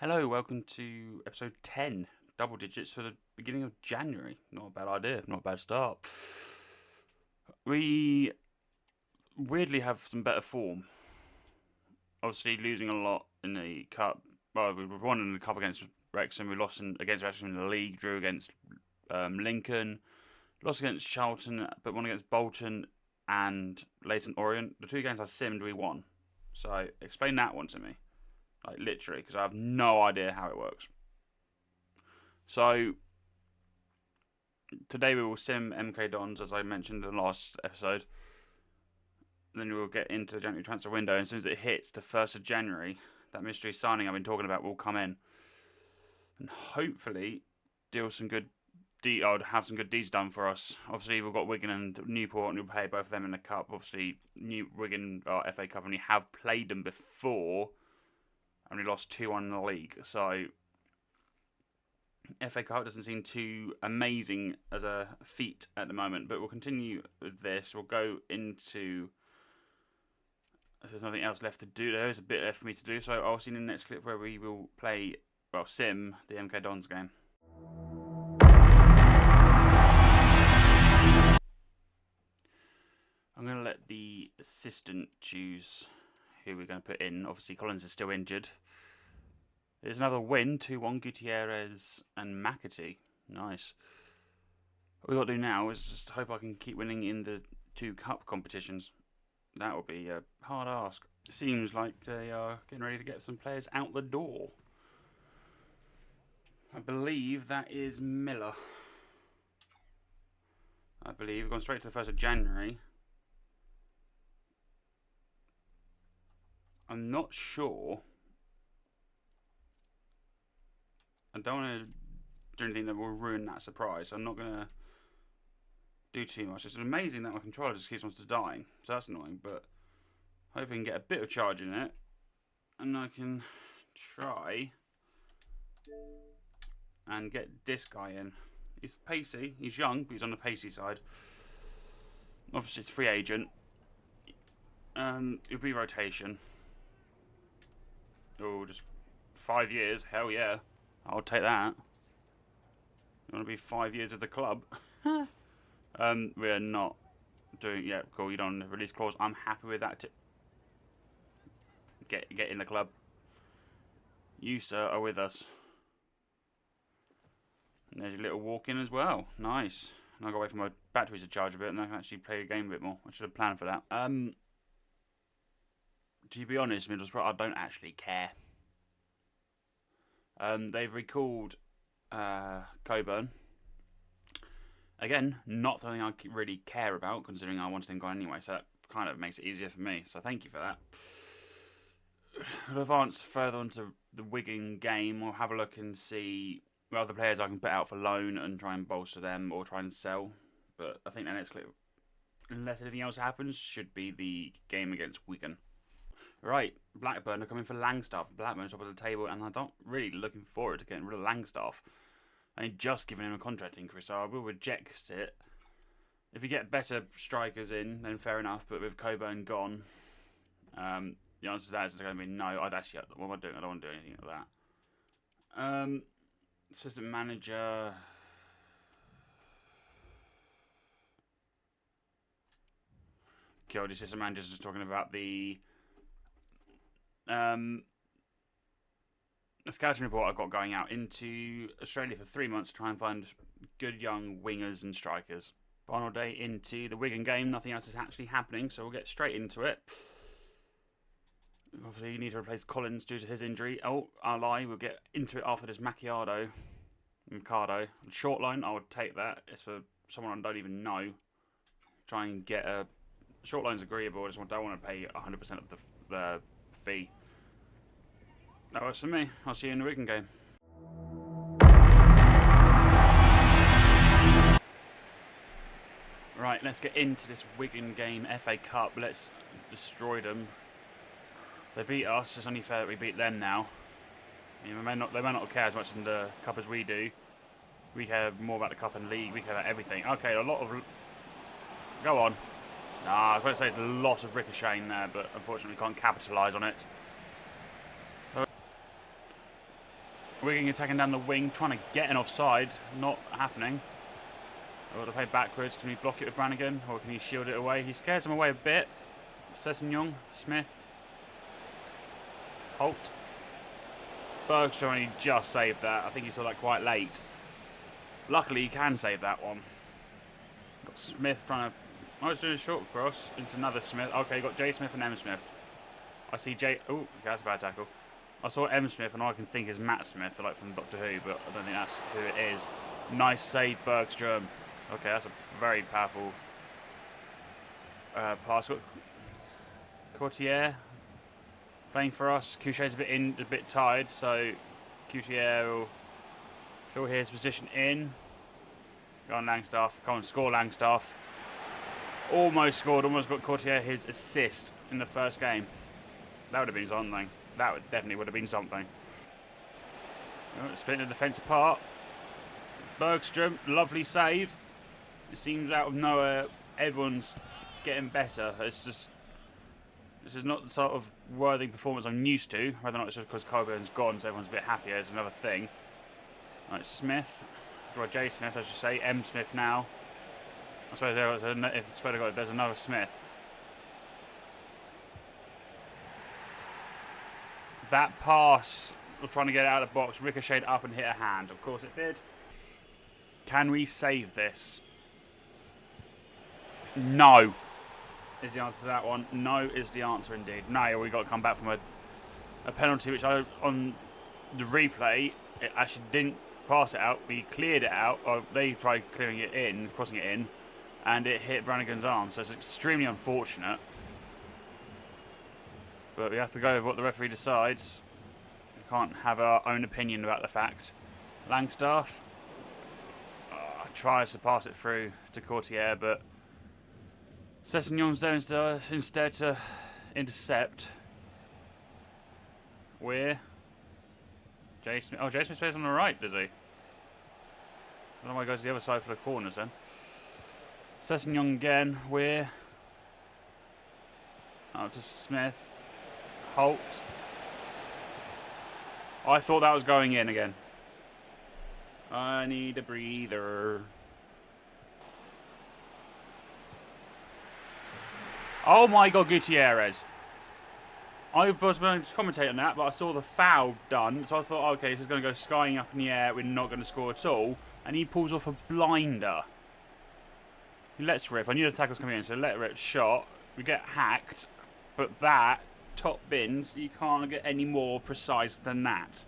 Hello, welcome to episode 10, double digits for the beginning of January. Not a bad idea, not a bad start. We weirdly have some better form. Obviously, losing a lot in the cup. Well, we won in the cup against Wrexham, we lost against Wrexham in the league, drew against Lincoln, lost against Charlton, but won against Bolton and Leyton Orient. The two games I simmed, we won. So, explain that one to me. Like, literally, because I have no idea how it works. So, today we will sim MK Dons, as I mentioned in the last episode. Then we will get into the January transfer window, and as soon as it hits the 1st of January, that mystery signing I've been talking about will come in. And hopefully, have some good deeds done for us. Obviously, we've got Wigan and Newport, and we'll play both of them in the Cup. Obviously, Wigan are FA Cup, and we have played them before, and we lost 2-1 in the league. So, FA Cup doesn't seem too amazing as a feat at the moment, but we'll continue with this. We'll go into... There's nothing else left to do. There is a bit left for me to do, so I'll see you in the next clip where we will play, well, sim the MK Dons game. I'm going to let the assistant choose who we're going to put in. Obviously, Collins is still injured. There's another win, 2-1, Gutierrez and McAtee. Nice. What we've got to do now is just hope I can keep winning in the two cup competitions. That will be a hard ask. It seems like they are getting ready to get some players out the door. I believe that is Miller. I believe. We've gone straight to the 1st of January. I'm not sure. I don't want to do anything that will ruin that surprise, so I'm not going to do too much. It's amazing that my controller just keeps on dying, so that's annoying, but hopefully I can get a bit of charge in it, and I can try and get this guy in. He's pacey, he's young, but he's on the pacey side. Obviously it's a free agent. It'll be rotation. Oh, just 5 years, hell yeah. I'll take that. You want to be 5 years of the club? We are not doing... Yeah, cool, you don't have a release clause. I'm happy with that. Get in the club. You, sir, are with us. And there's your little walk-in as well. Nice. And I got away from my batteries to charge a bit, and I can actually play the game a bit more. I should have planned for that. To be honest, Middlesbrough, I don't actually care. They've recalled Coburn. Again, not something I really care about, considering I wanted him gone anyway, so that kind of makes it easier for me. So thank you for that. We'll advance further onto the Wigan game. We'll have a look and see other players I can put out for loan and try and bolster them or try and sell. But I think the next clip, unless anything else happens, should be the game against Wigan. Right, Blackburn are coming for Langstaff. Blackburn's top of the table, and I'm not really looking forward to getting rid of Langstaff. I ain't just given him a contract increase, so I will reject it. If you get better strikers in, then fair enough, but with Coburn gone, the answer to that is going to be no. What am I doing? I don't want to do anything like that. Assistant manager... God, the assistant manager's just talking about the... a scouting report I've got going out into Australia for 3 months to try and find good young wingers and strikers. Final day into the Wigan game. Nothing else is actually happening, so we'll get straight into it. Obviously, you need to replace Collins due to his injury. Oh, I'll lie. We'll get into it after this Mercado. Short line, I would take that. It's for someone I don't even know. Try and get a... Short line's agreeable. I just don't want to pay 100% of the fee. That works for me. I'll see you in the Wigan game. Right, let's get into this Wigan game, FA Cup. Let's destroy them. They beat us. It's only fair that we beat them now. I mean, they may not care as much in the Cup as we do. We care more about the Cup and League. We care about everything. Okay, a lot of... Go on. Nah, I was going to say it's a lot of ricocheting there, but unfortunately can't capitalise on it. Wigging attacking down the wing, trying to get an offside. Not happening. I've got to play backwards. Can he block it with Brannigan? Or can he shield it away? He scares him away a bit. Sessegnon, Smith. Holt. Bergstrom only just saved that. I think he saw that quite late. Luckily, he can save that one. Got Smith trying to... Oh, it's doing a short cross into another Smith. Okay, you got J. Smith and M. Smith. I see J... Oh, okay, that's a bad tackle. I saw M. Smith and all I can think is Matt Smith, like from Doctor Who, but I don't think that's who it is. Nice save, Bergstrom. Okay, that's a very powerful pass. Got Courtier playing for us. Couchet's a bit tired, so Courtier will fill his position in. Go on, Langstaff. Come on, score, Langstaff. Almost scored. Almost got Courtier his assist in the first game. That would have been something. That definitely would have been something. Oh, splitting the defence apart. Bergstrom, lovely save. It seems out of nowhere everyone's getting better. It's just... This is not the sort of worthy performance I'm used to. Whether or not it's just because Coburn's gone, so everyone's a bit happier is another thing. Right, Smith. Or J. Smith, I should say. M. Smith now. I swear to God, there's another Smith. That pass was trying to get it out of the box, ricocheted up and hit a hand. Of course it did. Can we save this? No. Is the answer to that one. No is the answer indeed. No, we got to come back from a penalty, which on the replay, it actually didn't pass it out. We cleared it out, or they tried clearing it in, crossing it in, and it hit Brannigan's arm. So it's extremely unfortunate. But we have to go with what the referee decides. We can't have our own opinion about the fact. Langstaff tries to pass it through to Courtier, but Sessegnon's there instead to intercept. Where? J. Smith. Oh, J. Smith plays on the right, does he? I don't know why he goes to the other side for the corners then. Sessegnon again. Where? Up to Smith. Holt. I thought that was going in again. I need a breather. Oh my God, Gutierrez. I was going to commentate on that, but I saw the foul done, so I thought, okay, this is going to go skying up in the air. We're not going to score at all. And he pulls off a blinder. He lets rip. I knew the tackle's coming in, so let rip shot. We get hacked, but that, top bins, you can't get any more precise than that.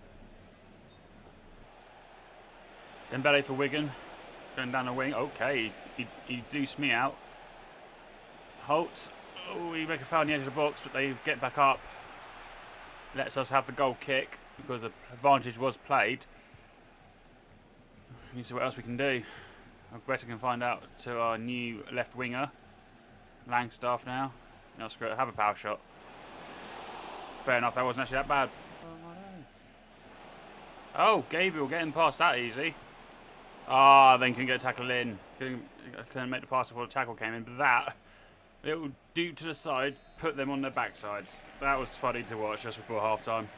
Dembele for Wigan. Going down the wing. Okay, he deuced me out. Holt. Oh, we make a foul on the edge of the box, but they get back up. Lets us have the goal kick because the advantage was played. We need to see what else we can do. Better can find out to our new left winger. Langstaff now. No, screw it. Have a power shot. Fair enough, that wasn't actually that bad. Oh, Gabriel getting past that easy. Ah, then couldn't get a tackle in. Couldn't make the pass before the tackle came in. But that little dude to the side put them on their backsides. That was funny to watch just before half time.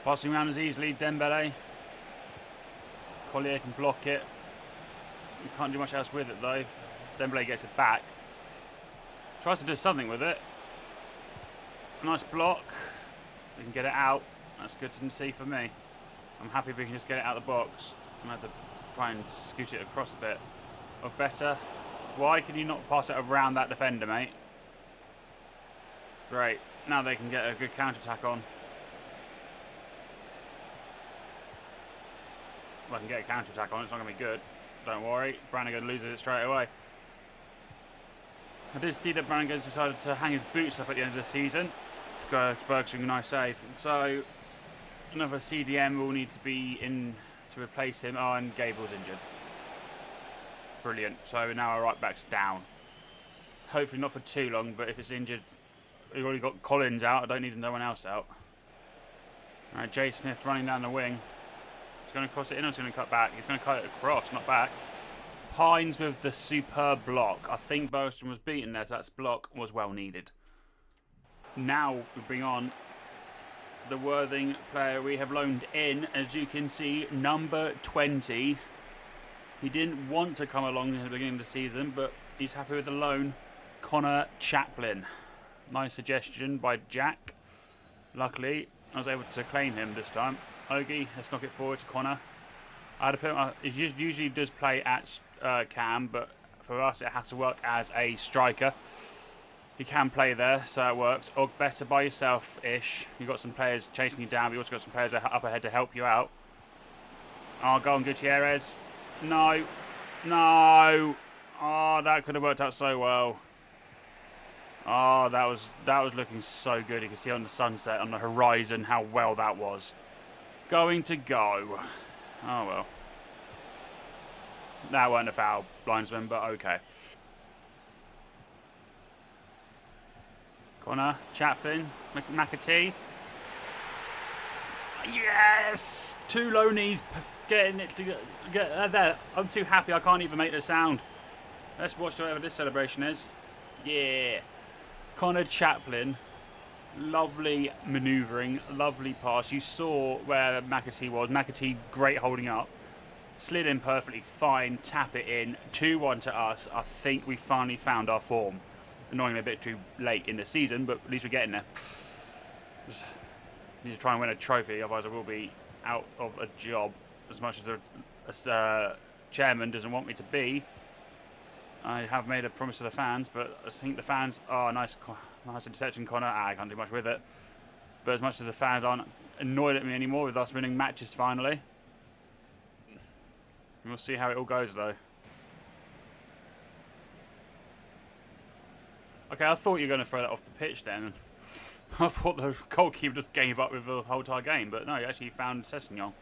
Passing around as easily, Dembele. Collier can block it. We can't do much else with it though. Dembele gets it back. Tries to do something with it. Nice block. We can get it out. That's good to see for me. I'm happy if we can just get it out of the box. I'm going to have to try and scoot it across a bit. Or better. Why can you not pass it around that defender, mate? Great. Now they can get a good counter-attack on. Well, I can get a counter-attack on. It's not going to be good. Don't worry. Brannigan loses it straight away. I did see that Brannigan's decided to hang his boots up at the end of the season. Bergstrom, a nice save. So, another CDM will need to be in to replace him. Oh, and Gable's injured. Brilliant. So now our right back's down. Hopefully not for too long, but if it's injured, we've already got Collins out. I don't need no one else out. Alright, J. Smith running down the wing. He's going to cross it in or he's going to cut back? He's going to cut it across, not back. Pines with the superb block. I think Bergstrom was beaten there, so that block was well needed. Now we bring on the Worthing player we have loaned in. As you can see, number 20. He didn't want to come along at the beginning of the season, but he's happy with the loan. Connor Chaplin. Nice suggestion by Jack. Luckily, I was able to claim him this time. Ogie, let's knock it forward to Connor. I had to put him, it usually does play at cam, but for us it has to work as a striker. He can play there, so it works. Or better by yourself-ish. You've got some players chasing you down, but you've also got some players up ahead to help you out. Oh, go on, Gutierrez. No. No. Oh, that could have worked out so well. Oh, that was looking so good. You can see on the sunset, on the horizon, how well that was. Going to go. Oh, well. That weren't a foul, linesman, but okay. Connor, Chaplin, McAtee. Yes! 2 loanees getting it to get there. I'm too happy I can't even make the sound. Let's watch whatever this celebration is. Yeah. Connor Chaplin. Lovely manoeuvring, lovely pass. You saw where McAtee was. McAtee, great holding up. Slid in perfectly fine, tap it in. 2-1 to us. I think we finally found our form. Annoyingly a bit too late in the season, but at least we're getting there. Just need to try and win a trophy, otherwise I will be out of a job. As much as the chairman doesn't want me to be. I have made a promise to the fans, but I think the fans are nice interception, Connor. I can't do much with it. But as much as the fans aren't annoyed at me anymore with us winning matches finally, we'll see how it all goes though. Okay, I thought you were going to throw that off the pitch then. I thought the goalkeeper just gave up with the whole entire game, but no, he actually found Sessegnon.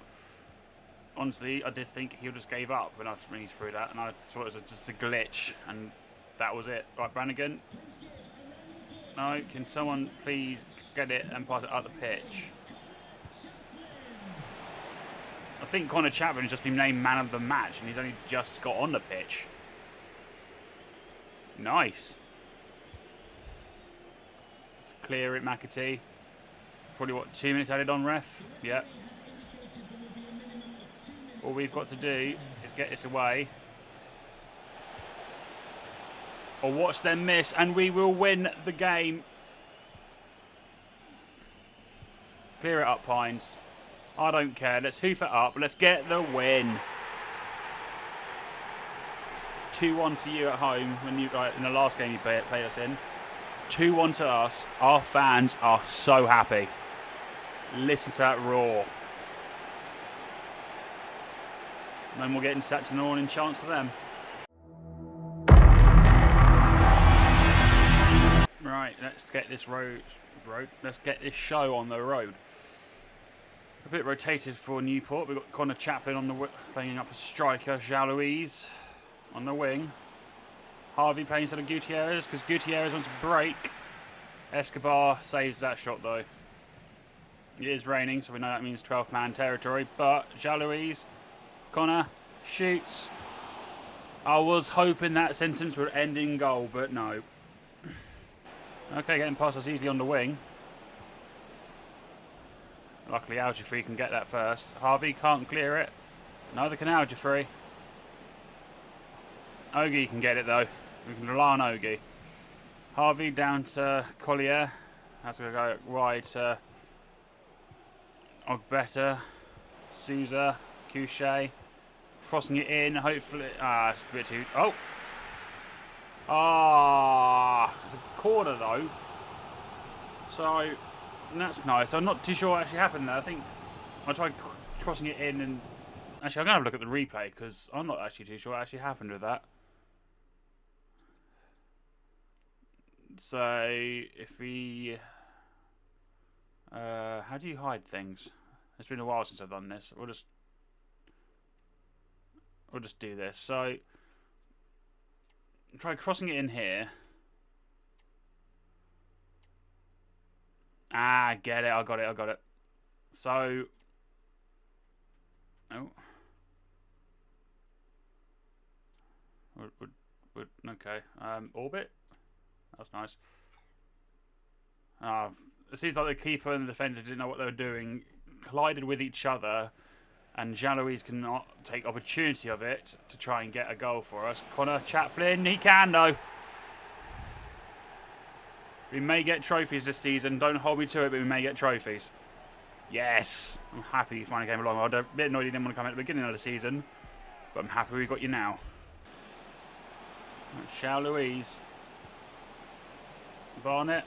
Honestly, I did think he just gave up when he threw that, and I thought it was just a glitch, and that was it. Right, Brannigan. No, can someone please get it and pass it up the pitch? I think Connor Chapman has just been named man of the match, and he's only just got on the pitch. Nice. Let's clear it, McAtee. Probably, what, 2 minutes added on, ref? Yep. All we've got to do is get this away. Or watch them miss, and we will win the game. Clear it up, Pines. I don't care. Let's hoof it up. Let's get the win. 2-1 to you at home when you in the last game you played us in. 2-1 to us. Our fans are so happy. Listen to that roar. No more getting sacked and all in chance for them. Right, let's get this let's get this show on the road. A bit rotated for Newport. We've got Connor Chaplin on the playing up a striker, Jean-Louis on the wing. Harvey playing instead of Gutierrez because Gutierrez wants to break. Escobar saves that shot though. It is raining, so we know that means 12-man territory. But Jean-Louis, Connor shoots. I was hoping that sentence would end in goal, but no. Okay, getting past us easily on the wing. Luckily, Algefree can get that first. Harvey can't clear it. Neither can Algefree. Ogie can get it though. We can rely on Ogie. Harvey down to Collier. That's going to go wide to Ogbeta, Souza, Couchet. Crossing it in, hopefully. It's a bit too. Oh! It's a corner though. So, that's nice. I'm not too sure what actually happened there. I think I tried crossing it in and. Actually, I'm going to have a look at the replay because I'm not actually too sure what actually happened with that. So, if we. How do you hide things? It's been a while since I've done this. We'll just do this. So, try crossing it in here. Get it. I got it. So, oh. Okay. Orbit. That's nice. it seems like the keeper and the defender didn't know what they were doing, collided with each other, and Jean-Louis cannot take opportunity of it to try and get a goal for us. Connor Chaplin, he can though. We may get trophies this season. Don't hold me to it, but we may get trophies. Yes! I'm happy you finally came along. I was a bit annoyed you didn't want to come at the beginning of the season, but I'm happy we got you now. Jean-Louis. Barnett.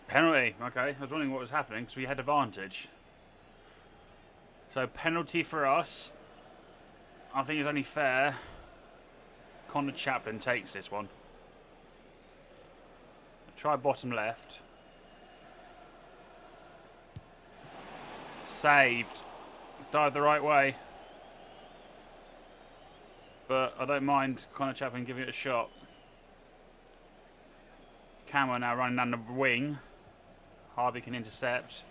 Penalty. Okay, I was wondering what was happening because we had advantage. So penalty for us. I think it's only fair. Connor Chaplin takes this one. Try bottom left. Saved. Dive the right way. But I don't mind Connor Chaplin giving it a shot. Camera now running down the wing. Harvey can intercept.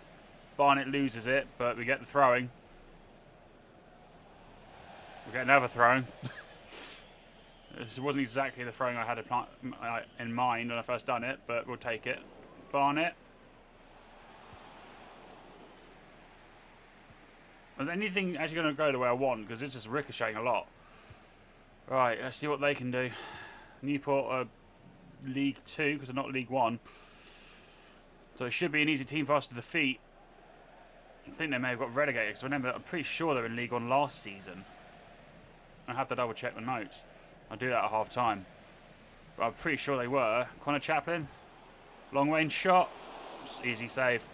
Barnett loses it, but we get the throwing. We get another throwing. This wasn't exactly the throwing I had in mind when I first done it, but we'll take it. Barnett. Is anything actually going to go the way I want? Because it's just ricocheting a lot. Right, let's see what they can do. Newport are League 2 because they're not League 1. So it should be an easy team for us to defeat. I think they may have got relegated because remember, I'm pretty sure they were in League 1 last season. I have to double check the notes. I'll do that at half time. But I'm pretty sure they were. Connor Chaplin. Long range shot. Just easy save.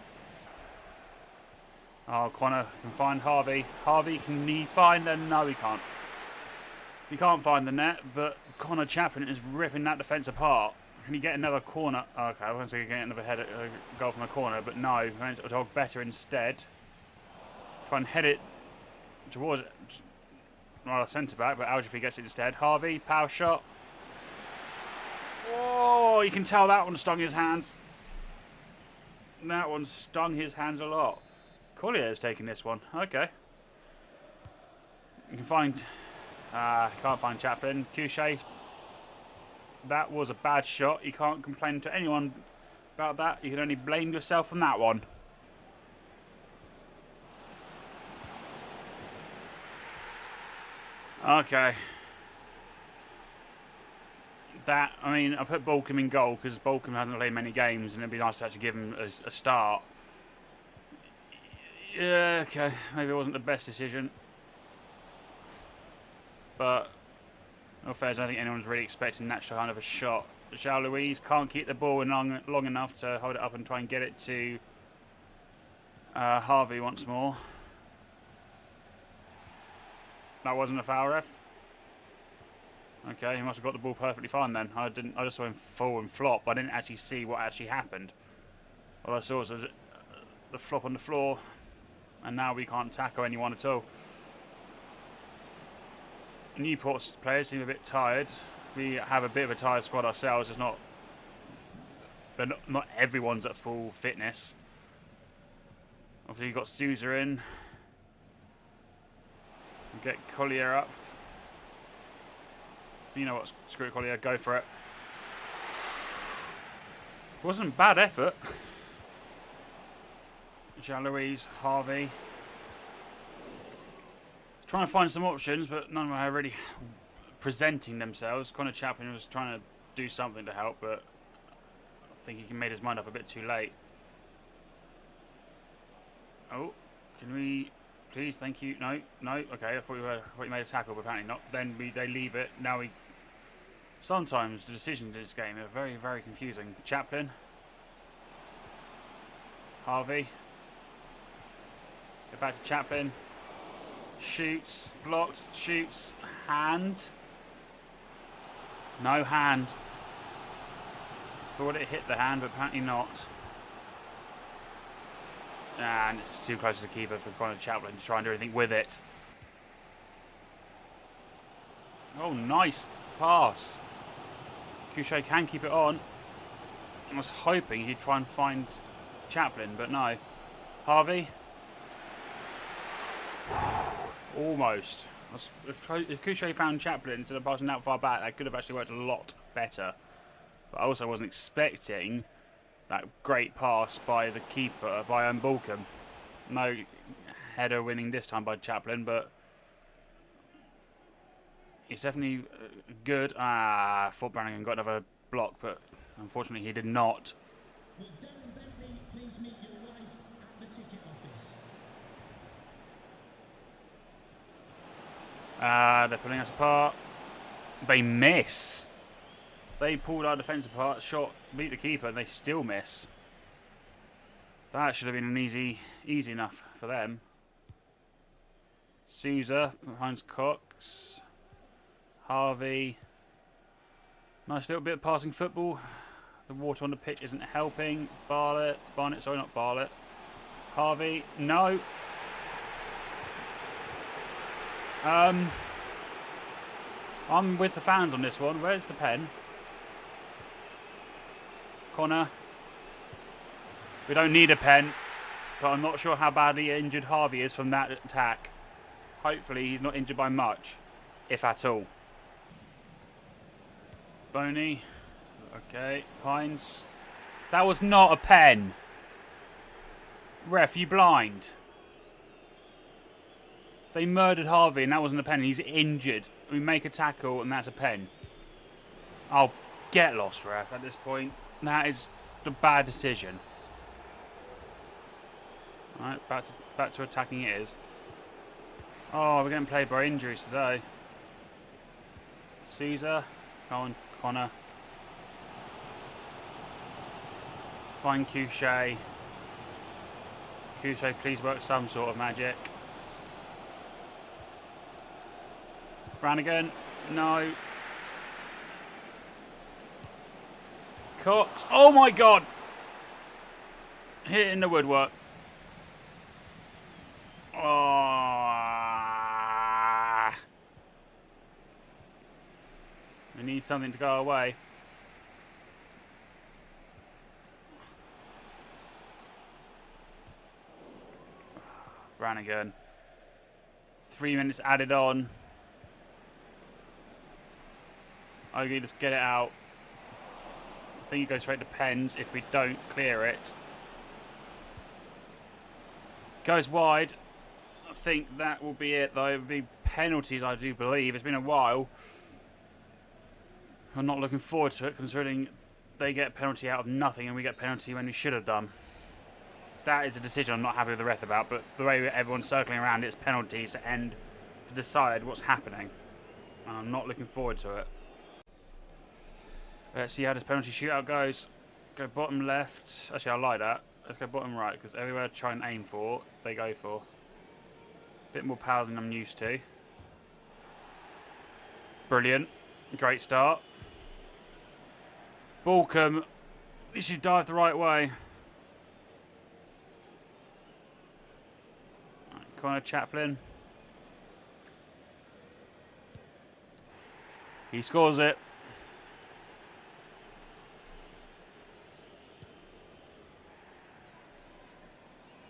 Oh, Connor can find Harvey. Harvey, can he find them? No, he can't. He can't find the net, but Connor Chaplin is ripping that defence apart. Can he get another corner? Okay, I was going to say he can get another header, goal from a corner, but no. He's going to dog better instead. Try and head it towards it. Well, centre back, but Algefi gets it instead. Harvey, power shot. Oh, you can tell that one stung his hands. That one stung his hands a lot. Collier's taking this one. Okay. You can find... can't find Chaplin. Couchet. That was a bad shot. You can't complain to anyone about that. You can only blame yourself on that one. Okay. That, I mean, I put Balcom in goal because Balcom hasn't played many games and it'd be nice to actually give him a start. Yeah, okay. Maybe it wasn't the best decision. But, no fair, I don't think anyone's really expecting that kind of a shot. Jean-Louis can't keep the ball long enough to hold it up and try and get it to Harvey once more. That wasn't a foul, ref. Okay, he must have got the ball perfectly fine then. I just saw him fall and flop. I didn't actually see what actually happened. All I saw was the flop on the floor, and now we can't tackle anyone at all. Newport's players seem a bit tired. We have a bit of a tired squad ourselves. It's not, but not everyone's at full fitness. Obviously, you've got Sousa in. Get Collier up. You know what? Screw it, Collier. Go for it. Wasn't a bad effort. Jean-Louis, Harvey. Trying to find some options, but none of them are really presenting themselves. Connor Chaplin was trying to do something to help, but I think he made his mind up a bit too late. Oh, can we... Please, thank you. No, no. Okay, I thought you made a tackle, but apparently not. Then they leave it. Now we... Sometimes the decisions in this game are very, very confusing. Chaplin. Harvey. Get back to Chaplin. Shoots. Blocked. Shoots. Hand. No hand. Thought it hit the hand, but apparently not. And it's too close to the keeper for Connor Chaplin to try and do anything with it. Oh, nice pass. Couchet can keep it on. I was hoping he'd try and find Chaplin, but no. Harvey. Almost. If Couchet found Chaplin instead of passing that far back, that could have actually worked a lot better. But I also wasn't expecting that great pass by the keeper, by Balcom. No header winning this time by Chaplin, but it's definitely good. I thought Brannigan got another block, but unfortunately he did not. Will Darren Bentley please meet your wife at the ticket office? They're pulling us apart. They miss. They pulled our defence apart, shot, beat the keeper, and they still miss. That should have been an easy enough for them. Souza behind Cox. Harvey. Nice little bit of passing football. The water on the pitch isn't helping. Barnett, sorry, not Barlett. Harvey, no. I'm with the fans on this one. Where's the pen? Connor. We don't need a pen, but I'm not sure how badly injured Harvey is from that attack. Hopefully he's not injured by much, if at all. Boney. Okay, Pines. That was not a pen. Ref, you blind? They murdered Harvey and that wasn't a pen. He's injured. We make a tackle and that's a pen. I'll get lost, ref, at this point. That is a bad decision. Alright, back to attacking it is. Oh, we're getting played by injuries today. Caesar. Go on, Connor. Find Couchet. Couchet, please work some sort of magic. Brannigan. No. Cox. Oh my god! Hitting the woodwork. Oh. We need something to go away. Brannigan. 3 minutes added on. Okay, let's get it out. I think it goes straight to pens if we don't clear it. Goes wide. I think that will be it, though. It will be penalties, I do believe. It's been a while. I'm not looking forward to it, considering they get penalty out of nothing and we get penalty when we should have done. That is a decision I'm not happy with the ref about, but the way everyone's circling around, it's penalties and to decide what's happening. And I'm not looking forward to it. Let's see how this penalty shootout goes. Go bottom left. Actually, I like that. Let's go bottom right, because everywhere I try and aim for, they go for. Bit more power than I'm used to. Brilliant. Great start. Balcom. You should dive the right way. Right, Connor Chaplin. He scores it.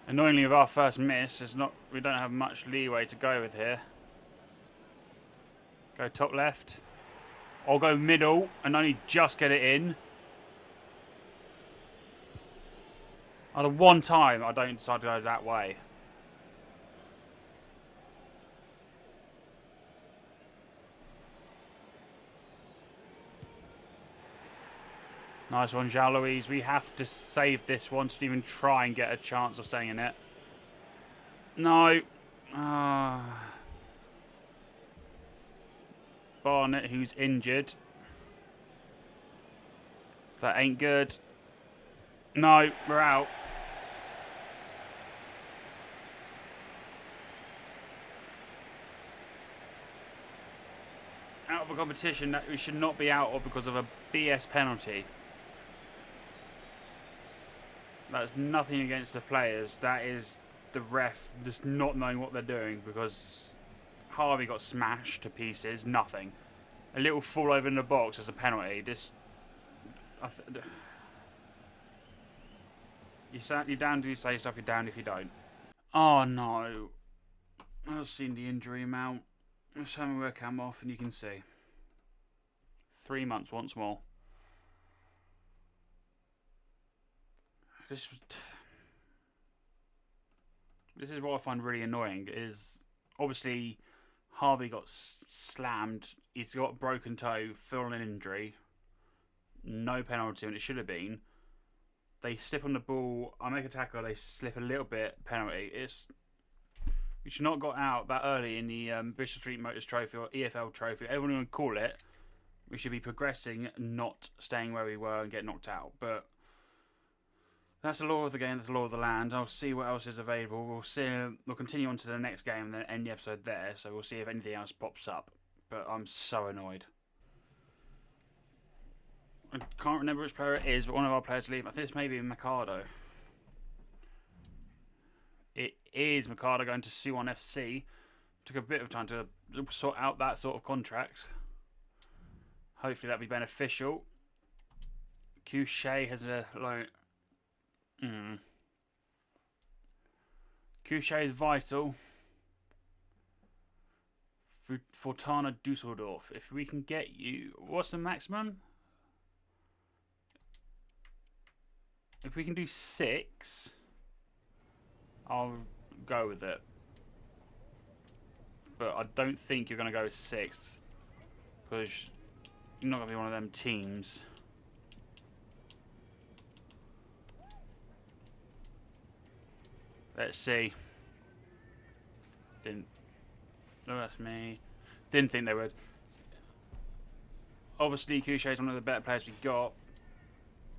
Annoyingly, with our first miss, we don't have much leeway to go with here. Go top left. Or go middle and only just get it in. Out of one time, I don't decide to go that way. Nice one, Jean-Louis. We have to save this one to even try and get a chance of staying in it. No. Barnett, who's injured. That ain't good. No, we're out. Out of a competition that we should not be out of because of a BS penalty. That's nothing against the players. That is the ref just not knowing what they're doing, because Harvey got smashed to pieces. Nothing. A little fall over in the box as a penalty. You're down if you say stuff, you're down if you don't. Oh no. I've seen the injury amount. Let's show me where it came off and you can see. 3 months once more. this is what I find really annoying. Is obviously Harvey got slammed. He's got a broken toe, full an injury. No penalty, and it should have been. They slip on the ball. I make a tackle. They slip a little bit. Penalty. We should not have got out that early in the Bristol Street Motors Trophy or EFL Trophy. Everyone would call it. We should be progressing, not staying where we were and get knocked out. But that's the law of the game. That's the law of the land. I'll see what else is available. We'll see. We'll continue on to the next game and then end the episode there. So we'll see if anything else pops up. But I'm so annoyed. I can't remember which player it is, but one of our players leave. I think it's maybe Mikado. It is Mikado going to Suwon FC. Took a bit of time to sort out that sort of contract. Hopefully that'll be beneficial. Couché has a like. Couché is vital. Fortuna Dusseldorf. If we can get you, what's the maximum? If we can do 6, I'll go with it. But I don't think you're going to go with 6. Because you're not going to be one of them teams. Let's see. Didn't. No, that's me. Didn't think they would. Obviously, Couché is one of the better players we got.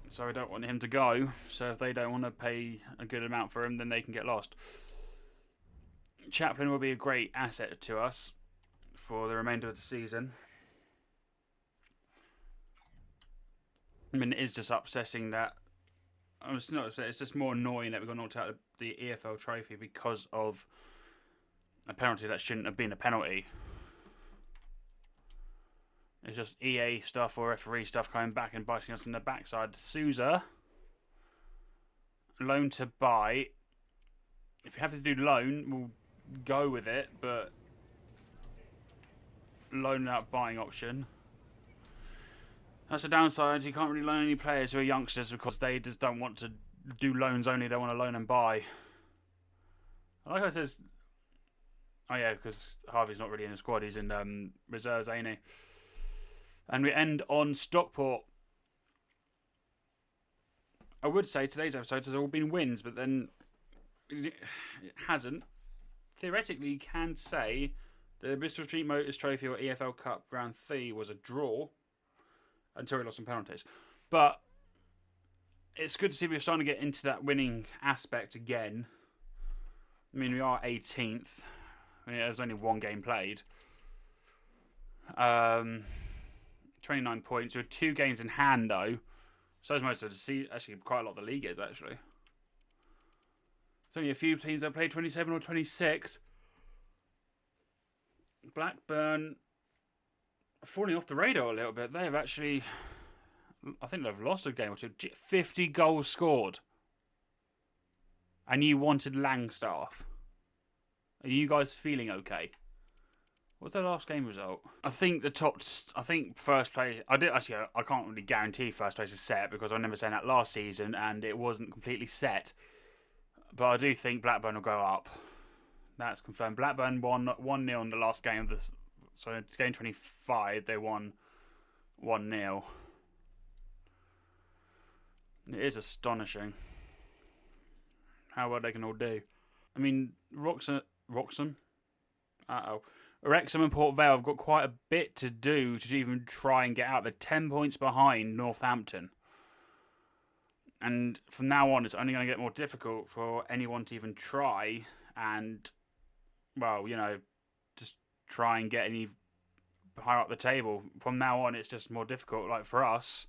So I don't want him to go. So if they don't want to pay a good amount for him, then they can get lost. Chaplin will be a great asset to us for the remainder of the season. I mean, it is just upsetting that... It's not upset, it's just more annoying that we got knocked out of the EFL Trophy because of a penalty that shouldn't have been a penalty. It's just EA stuff or referee stuff coming back and biting us in the backside. Souza, loan to buy. If you have to do loan, we'll go with it, but loan without buying option. That's the downside. You can't really loan any players who are youngsters because they just don't want to do loans only. They want to loan and buy. Like I said, oh yeah, because Harvey's not really in the squad. He's in reserves, ain't he? And we end on Stockport. I would say today's episode has all been wins, but then it hasn't. Theoretically, you can say the Bristol Street Motors Trophy or EFL Cup round 3 was a draw until we lost some penalties. But it's good to see we're starting to get into that winning aspect again. I mean, we are 18th. I mean, there's only one game played. 29 points. We're 2 games in hand, though. So is most of the season. Actually, quite a lot of the league is, actually. There's only a few teams that played 27 or 26. Blackburn falling off the radar a little bit. They have actually... I think they've lost a game or two. 50 goals scored. And you wanted Langstaff. Are you guys feeling okay? What's their last game result? I think first place... I can't really guarantee first place is set because I remember saying that last season and it wasn't completely set. But I do think Blackburn will go up. That's confirmed. Blackburn won 1-0 in the last game of this. So game 25, they won 1-0. It is astonishing how well they can all do. I mean, Wrexham? Wrexham and Port Vale have got quite a bit to do to even try and get out. They're 10 points behind Northampton. And from now on, it's only going to get more difficult for anyone to even try and, well, you know, just try and get any higher up the table. From now on, it's just more difficult. Like for us,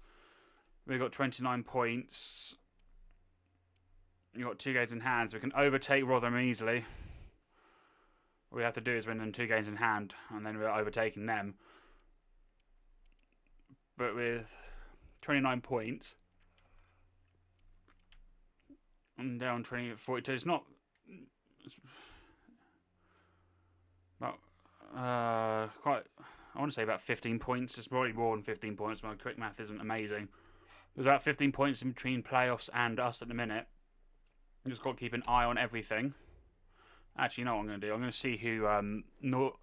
we've got 29 points. You've got 2 games in hand, so we can overtake Rotherham easily. All we have to do is win them 2 games in hand, and then we're overtaking them. But with 29 points, and down 42, it's not... quite... I want to say about 15 points. It's probably more than 15 points. My quick math isn't amazing. There's about 15 points in between playoffs and us at the minute. Just got to keep an eye on everything. Actually, you know what I'm going to do? I'm going to see who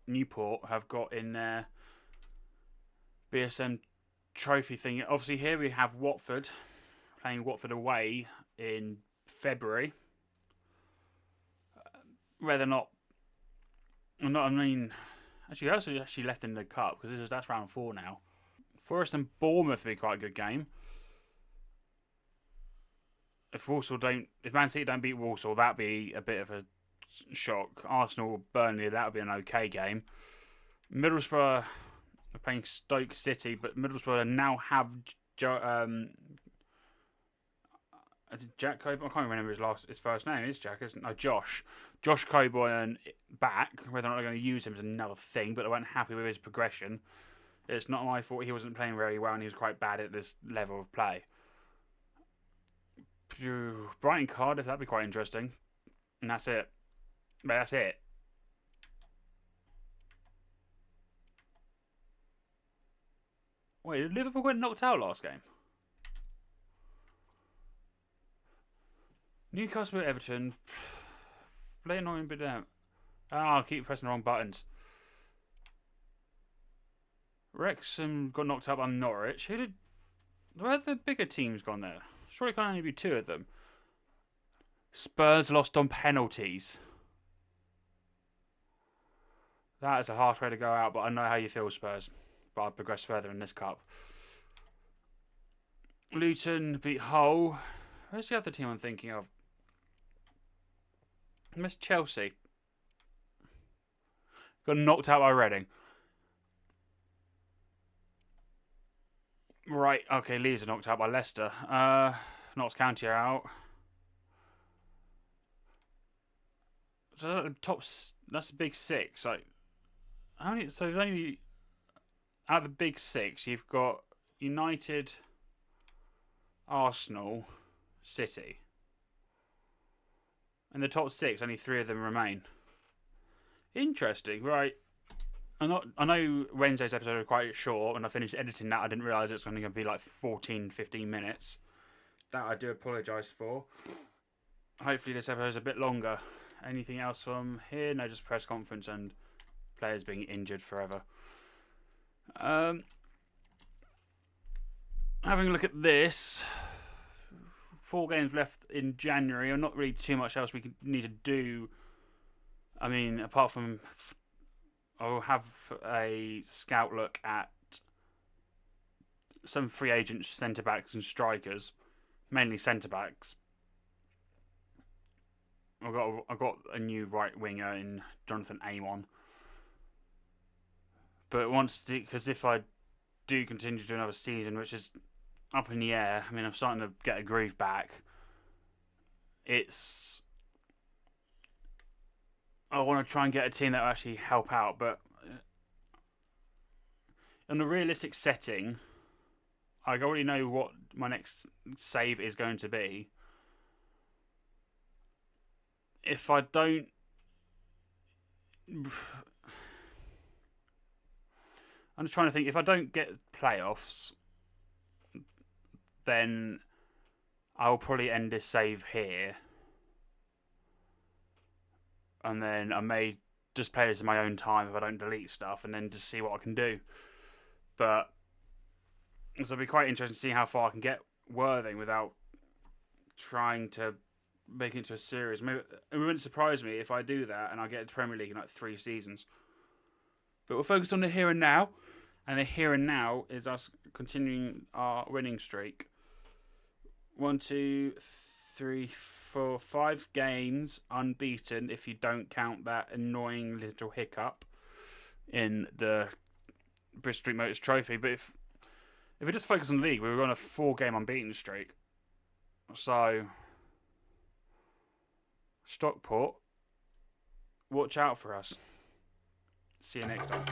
Newport have got in their BSM trophy thing. Obviously, here we have Watford playing Watford away in February. Whether or not, I mean, actually, that's actually left in the cup because that's round 4 now. Forest and Bournemouth would be quite a good game. If Man City don't beat Walsall, that'd be a bit of a shock. Arsenal, Burnley, that would be an okay game. Middlesbrough are playing Stoke City, but Middlesbrough now have Jack Coburn. I can't remember his first name. It's Jack, isn't it? No, Josh. Josh Coburn back. Whether or not they're going to use him is another thing, but they weren't happy with his progression. It's not my fault he wasn't playing very well and he was quite bad at this level of play. Brighton Cardiff, that'd be quite interesting. And that's it. But that's it. Wait, did Liverpool get knocked out last game? Newcastle at Everton. Play annoying bit down. I'll keep pressing the wrong buttons. Wrexham got knocked out by Norwich. Where have the bigger teams gone there? Surely it can only be 2 of them. Spurs lost on penalties. That is a harsh way to go out, but I know how you feel, Spurs. But I'll progress further in this cup. Luton beat Hull. Where's the other team I'm thinking of? I missed Chelsea. Got knocked out by Reading. Right, okay, Leeds are knocked out by Leicester. Notts County are out. So that's the big 6. Like, how many? So there's only out of the big 6, you've got United, Arsenal, City. In the top 6, only 3 of them remain. Interesting, right? I know Wednesday's episode was quite short. When I finished editing that, I didn't realise it was going to be like 14, 15 minutes. That I do apologise for. Hopefully this episode is a bit longer. Anything else from here? No, just press conference and players being injured forever. Having a look at this. 4 games left in January. And not really too much else we need to do. I mean, apart from... I'll have a scout look at some free agents, centre-backs and strikers. Mainly centre-backs. I've got a new right winger in Jonathan Amon. But because if I do continue to do another season, which is up in the air, I mean, I'm starting to get a groove back. I want to try and get a team that will actually help out, but in a realistic setting, I already know what my next save is going to be. If I don't... I'm just trying to think, if I don't get playoffs, then I'll probably end this save here. And then I may just play this in my own time if I don't delete stuff, and then just see what I can do. But it'll be quite interesting to see how far I can get Worthing without trying to make it into a series. Maybe, it wouldn't surprise me if I do that and I get to Premier League in like 3 seasons. But we'll focus on the here and now. And the here and now is us continuing our winning streak. 1, 2, 3, 4, 5 games unbeaten if you don't count that annoying little hiccup in the Bristol Street Motors Trophy. But if we just focus on the league, we were on a 4-game unbeaten streak. So, Stockport, watch out for us. See you next time.